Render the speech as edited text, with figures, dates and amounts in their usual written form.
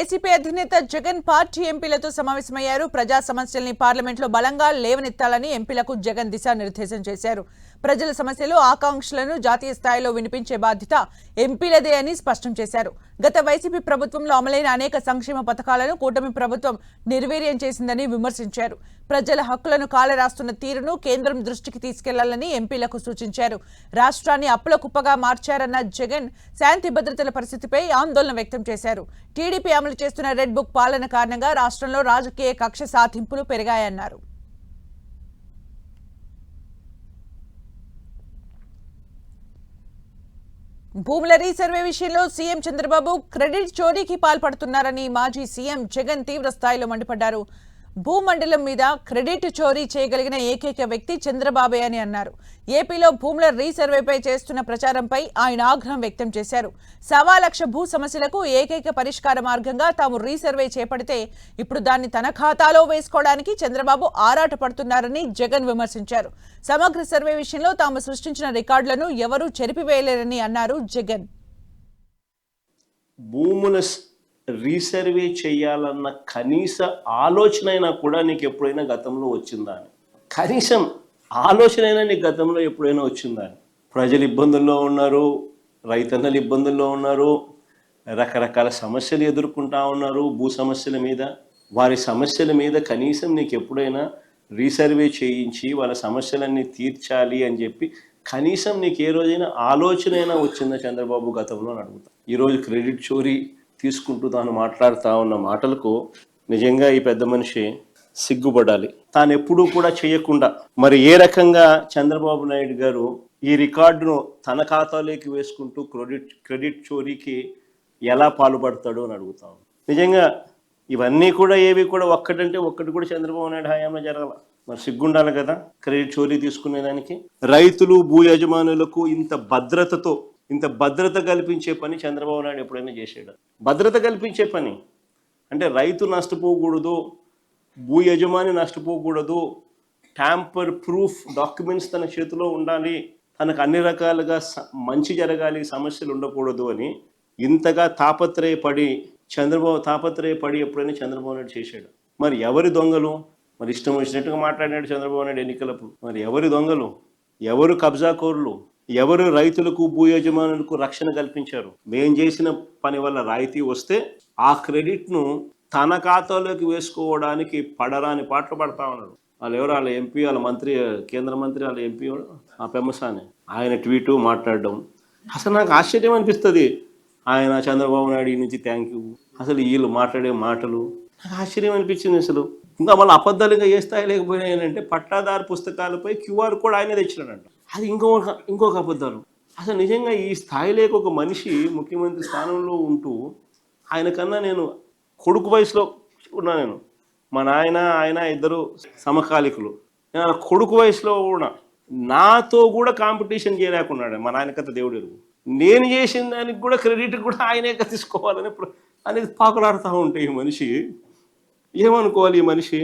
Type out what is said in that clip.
YCP అధినేత Jagan party ఎంపీలతో సమావేశమయ్యారు. ప్రజా సమస్యల్ని పార్లమెంట్లో బలంగా లేవనెత్తాలని ఎంపీలకు జగన్ దిశానిర్దేశం చేశారు. ప్రజల సమస్యలు, ఆకాంక్షలను జాతీయ స్థాయిలో వినిపించే బాధ్యత ఎంపీలదే అని స్పష్టం చేశారు. గత వైసీపీ ప్రభుత్వంలో అమలైన అనేక సంక్షేమ పథకాలను కూటమి ప్రభుత్వం నిర్వీర్యం చేసిందని విమర్శించారు. ప్రజల హక్కులను కాలరాస్తున్న తీరును కేంద్రం దృష్టికి తీసుకెళ్లాలని ఎంపీలకు సూచించారు. రాష్ట్రాన్ని అప్పుల కుప్పగా మార్చారన్న జగన్ శాంతి భద్రతల పరిస్థితిపై ఆందోళన వ్యక్తం చేశారు. టీడీపీ అమలు చేస్తున్న రెడ్ బుక్ పాలన కారణంగా రాష్ట్రంలో రాజకీయ కక్ష సాధింపులు పెరిగాయన్నారు. భూముల రీసర్వే విషయంలో సీఎం చంద్రబాబు క్రెడిట్ చోరీకి పాల్పడుతున్నారని మాజీ సీఎం జగన్ తీవ్ర స్థాయిలో మండిపడ్డారు. భూమండలం మీద క్రెడిట్ చోరీ చేయగలిగిన ఏకైక వ్యక్తి చంద్రబాబే అని అన్నారు. ఏపీలో భూముల రీసర్వేపై చేస్తున్న ప్రచారంపై ఆయన ఆగ్రహం వ్యక్తం చేశారు. 1,00,000 భూ సమస్యలకు ఏకైక పరిష్కార మార్గంగా తాము రీసర్వే చేపడితే ఇప్పుడు దాన్ని తన ఖాతాలో వేసుకోవడానికి చంద్రబాబు ఆరాటపడుతున్నారని జగన్ విమర్శించారు. సమగ్ర సర్వే విషయంలో తాము సృష్టించిన రికార్డులను ఎవరూ చెరిపివేయలేరని అన్నారు జగన్. భూముల రీసర్వే చేయాలన్న కనీస ఆలోచన అయినా కూడా నీకు ఎప్పుడైనా గతంలో వచ్చిందా అని, కనీసం ఆలోచన అయినా నీకు గతంలో ఎప్పుడైనా వచ్చిందా అని. ప్రజలు ఇబ్బందుల్లో ఉన్నారు, రైతన్నలు ఇబ్బందుల్లో ఉన్నారు, రకరకాల సమస్యలు ఎదుర్కొంటా ఉన్నారు. భూ సమస్యల మీద, వారి సమస్యల మీద కనీసం నీకు ఎప్పుడైనా రీసర్వే చేయించి వాళ్ళ సమస్యలన్నీ తీర్చాలి అని చెప్పి కనీసం నీకు ఏ రోజైనా ఆలోచన అయినా వచ్చిందా చంద్రబాబు గతంలో అని అడుగుతా. ఈరోజు క్రెడిట్ చోరీ తీసుకుంటూ తాను మాట్లాడుతూ ఉన్న మాటలకు నిజంగా ఈ పెద్ద మనిషి సిగ్గుపడాలి. తాను ఎప్పుడూ కూడా చేయకుండా మరి ఏ రకంగా చంద్రబాబు నాయుడు గారు ఈ రికార్డును తన ఖాతాలోకి వేసుకుంటూ క్రెడిట్ చోరీకి ఎలా పాల్పడతాడు అని అడుగుతాం. నిజంగా ఇవన్నీ కూడా ఏవి కూడా ఒక్కటంటే ఒక్కటి కూడా చంద్రబాబు నాయుడు హయాంలో జరగాల. మరి సిగ్గుండాలి కదా క్రెడిట్ చోరీ తీసుకునేదానికి. రైతులు, భూ యజమానులకు ఇంత భద్రత కల్పించే పని చంద్రబాబు నాయుడు ఎప్పుడైనా చేసాడు? భద్రత కల్పించే పని అంటే రైతు నష్టపోకూడదు, భూ యజమాని నష్టపోకూడదు, ట్యాంపర్ ప్రూఫ్ డాక్యుమెంట్స్ తన చేతిలో ఉండాలి, తనకు అన్ని రకాలుగా మంచి జరగాలి, సమస్యలు ఉండకూడదు అని ఇంతగా తాపత్రయపడి ఎప్పుడైనా చంద్రబాబు నాయుడు చేశాడు. మరి ఎవరి దొంగలు? మరి ఇష్టం వచ్చినట్టుగా మాట్లాడినాడు చంద్రబాబు నాయుడు ఎన్నికలప్పుడు. మరి ఎవరి దొంగలు? ఎవరు కబ్జాకోరులు? ఎవరు రైతులకు, భూ యజమానులకు రక్షణ కల్పించారు? మేం చేసిన పని వల్ల రాయితీ వస్తే ఆ క్రెడిట్ను తన ఖాతాలోకి వేసుకోవడానికి పడరాని పాటలు పడతా ఉన్నాడు. వాళ్ళు ఎవరు? వాళ్ళ ఎంపీ, వాళ్ళ మంత్రి, కేంద్ర మంత్రి, వాళ్ళ ఎంపీ ఆ పెమ్మసాని ఆయన ట్వీటు మాట్లాడడం అసలు నాకు ఆశ్చర్యం అనిపిస్తుంది. ఆయన చంద్రబాబు నాయుడు నుంచి థ్యాంక్ యూ, అసలు వీళ్ళు మాట్లాడే మాటలు నాకు ఆశ్చర్యం అనిపించింది. అసలు ఇంకా మళ్ళీ అబద్ధాలుగా ఏ స్థాయి లేకపోయినాయంటే పట్టాదారు పుస్తకాలపై QR కోడ్ ఆయనే తెచ్చినాడంట. అది ఇంకొక అబద్ధాలు. అసలు నిజంగా ఈ స్థాయిలోకి ఒక మనిషి ముఖ్యమంత్రి స్థానంలో ఉంటూ ఆయన కన్నా నేను కొడుకు వయసులో ఉన్నా. నేను మా ఆయన ఇద్దరు సమకాలికులు. నేను కొడుకు వయసులో ఉన్నా. నాతో కూడా కాంపిటీషన్ చేయలేకున్నాడు. మా నాయన కథ దేవుడు ఎరుగు. నేను చేసిన దానికి కూడా క్రెడిట్ కూడా ఆయనే తీసుకోవాలని అనేది పాకులాడుతూ ఉంటే ఈ మనిషి ఏమనుకోవాలి? ఈ మనిషి